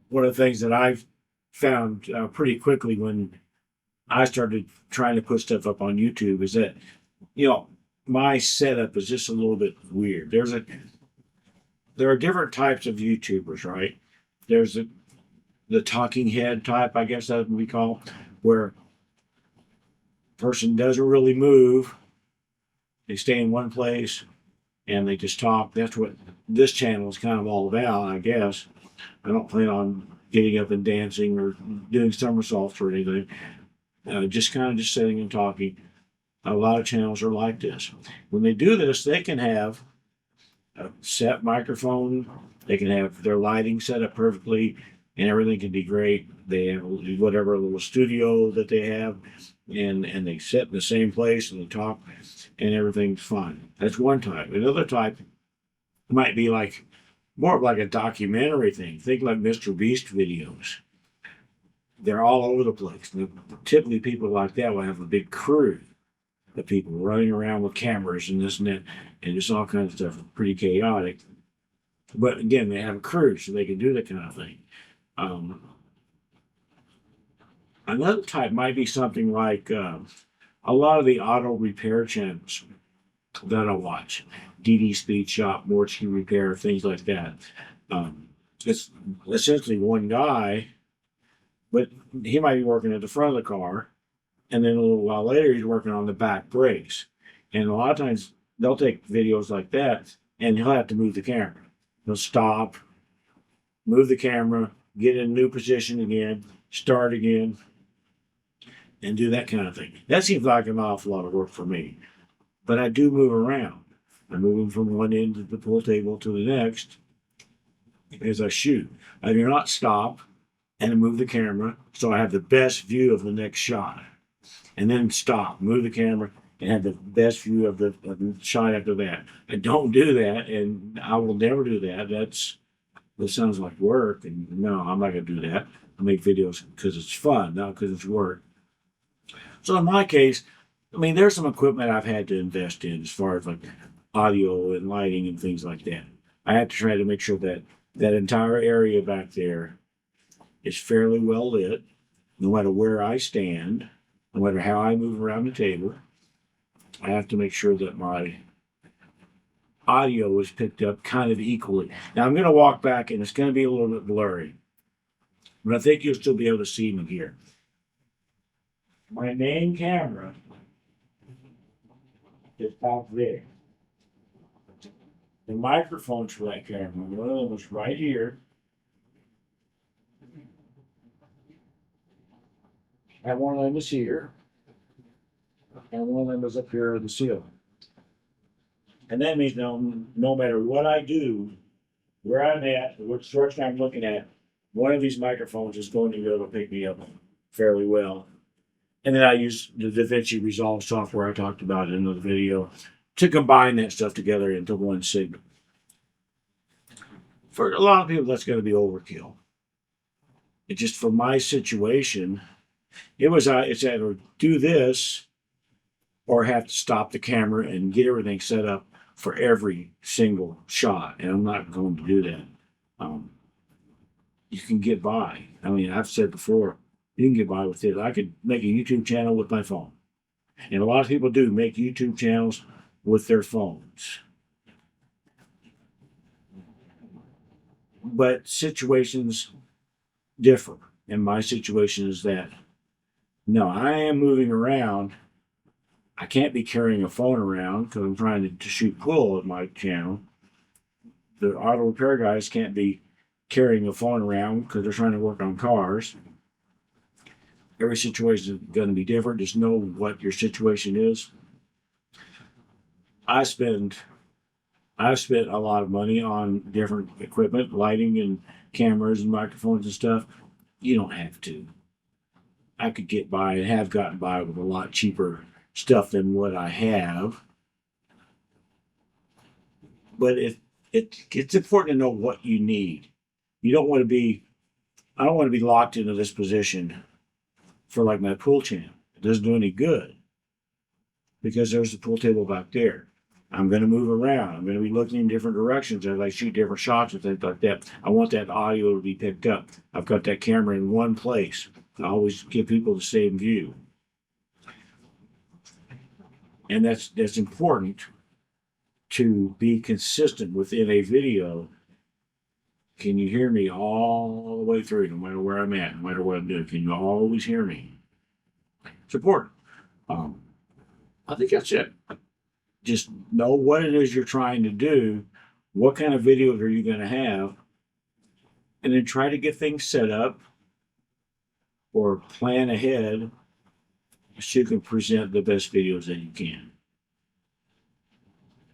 one of the things that I've found pretty quickly when I started trying to put stuff up on YouTube is that, you know, my setup is just a little bit weird. There are different types of YouTubers, right? There's the talking head type, I guess that's what we call, where person doesn't really move. They stay in one place and they just talk. That's what this channel is kind of all about, I guess. I don't plan on getting up and dancing or doing somersaults or anything. Just kind of just sitting and talking. A lot of channels are like this. When they do this, they can have a set microphone. They can have their lighting set up perfectly, and everything can be great. They have whatever little studio that they have, and they sit in the same place and they talk, and everything's fine. That's one type. Another type might be like more of like a documentary thing. Think like Mr. Beast videos. They're all over the place. Typically, people like that will have a big crew of people running around with cameras and this and that, and just all kinds of stuff. Pretty chaotic. But again, they have a crew, so they can do that kind of thing. Um, Another type might be something like a lot of the auto repair channels that I watch. DD Speed Shop, Mortgage Repair, things like that. Um, it's essentially one guy, but he might be working at the front of the car, and then a little while later he's working on the back brakes. And a lot of times they'll take videos like that, and he'll have to move the camera. He'll stop, move the camera, get in a new position again, start again, and do that kind of thing. That seems like an awful lot of work for me. But I do move around. I'm moving from one end of the pool table to the next as I shoot. I do not stop and move the camera so I have the best view of the next shot. And then stop, move the camera, and have the best view of the shot after that. I don't do that, and I will never do that. That sounds like work, and no, I'm not going to do that. I make videos because it's fun, not because it's work. So in my case, I mean, there's some equipment I've had to invest in as far as like audio and lighting and things like that. I have to try to make sure that that entire area back there is fairly well lit, no matter where I stand, no matter how I move around the table. I have to make sure that my audio is picked up kind of equally. Now I'm going to walk back and it's going to be a little bit blurry, but I think you'll still be able to see me here. My main camera is back there. The microphones for that camera, one of them is right here, and one of them is here, and one of them is up here in the ceiling. And that means no matter what I do, where I'm at, which direction I'm looking at, one of these microphones is going to be able to pick me up fairly well. And then I use the DaVinci Resolve software I talked about in another video to combine that stuff together into one signal. For a lot of people, that's going to be overkill. It just for my situation, it's either do this or have to stop the camera and get everything set up for every single shot, and I'm not going to do that. You can get by. I mean, I've said before, you can get by with it. I could make a YouTube channel with my phone, and a lot of people do make YouTube channels with their phones. But situations differ, and my situation is that no, I am moving around. I can't be carrying a phone around because I'm trying to shoot pool at my channel. The auto repair guys can't be carrying a phone around because they're trying to work on cars. Every situation is going to be different. Just know what your situation is. I spend I've spent a lot of money on different equipment, lighting and cameras and microphones and stuff. You don't have to. I could get by and have gotten by with a lot cheaper stuff than what I have. But it's important to know what you need. You don't want to be I don't want to be locked into this position for like my pool channel. It doesn't do any good because there's the pool table back there. I'm going to move around. I'm going to be looking in different directions as I shoot different shots and things like that. I want that audio to be picked up. I've got that camera in one place. I always give people the same view. And that's important to be consistent within a video. Can you hear me all the way through, no matter where I'm at, no matter what I'm doing? Can you always hear me? It's important. I think that's it. Just know what it is you're trying to do, what kind of videos are you going to have, and then try to get things set up or plan ahead so you can present the best videos that you can.